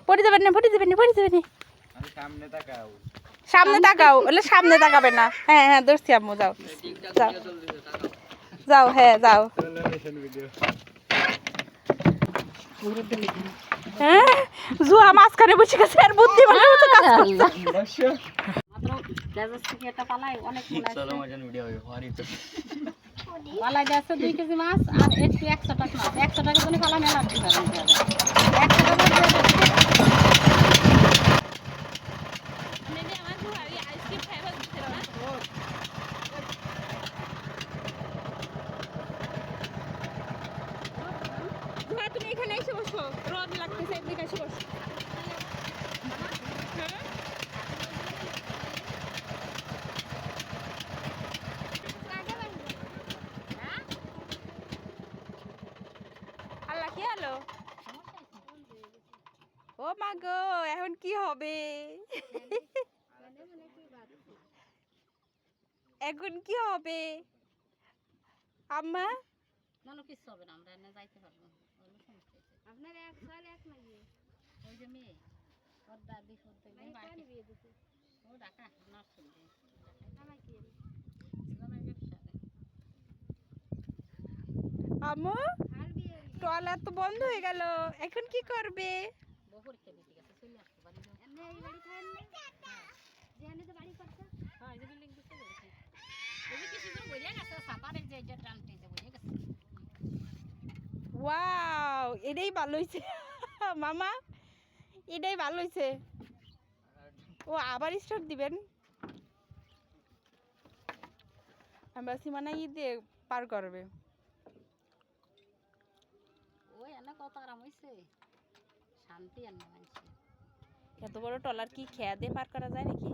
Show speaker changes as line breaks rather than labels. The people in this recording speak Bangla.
পড়ে যাবেন না সামনে তাকাও বলে সামনে তাকাবে না। হ্যাঁ হ্যাঁ ধরছি আম্মু, যাও যাও যাও, হ্যাঁ যাও। হ্যাঁ জুয়া মাঝখানে বসে গেছে আর বুদ্ধি মানে তো কাজ করছে।
পালাই যাচ্ছে 2 কেজি মাছ আর একটু 100 টাকা মাছ, 100 টাকা জন্য পালা মেলা দিতে পারেন 100 টাকা
তুমি এখানে এসে বসো, রদ লাগতেছে, এদিকে এসে বসো। আল্লাহ কি হলো? ও মা গো, এখন কি হবে? এখন কি হবে আম্মা?
কোনো কিছু হবে না, আমরা এনে যাইতে পারবো। আপনার এক সাল এক নাকি ওই যে মেয়ে ওর দাদি করতে গিয়ে বাড়ি বিয়ে দিতে ও ঢাকা নার্সিং দিয়ে আমার কি
আম্মু টয়লেট তো বন্ধ হয়ে গেল, এখন কি করবে?
বহুর খেয়ে দিতে গেছে চলে আসতে পারি এমনি এই বাড়ি থাকেন না যেখানে তো বাড়ি করতে হ্যাঁ এই যে বিল্ডিং দিতে গেছে এই যে কিছু জন বইয়া গেছে সাপারে যে যে টানতে যে বইয়া গেছে।
ওয়াও, এটাই ভালো হয়েছে মামা, এটাই ভালো হয়েছে। ও আবার স্টার্ট দিবেন? আমরা সীমানা দিয়ে পার করবে।
ওই এনে কত আরাম হইছে, শান্তি আর না মানছে।
এত বড় টলার কি খেয়া দিয়ে পার করা যায় নাকি?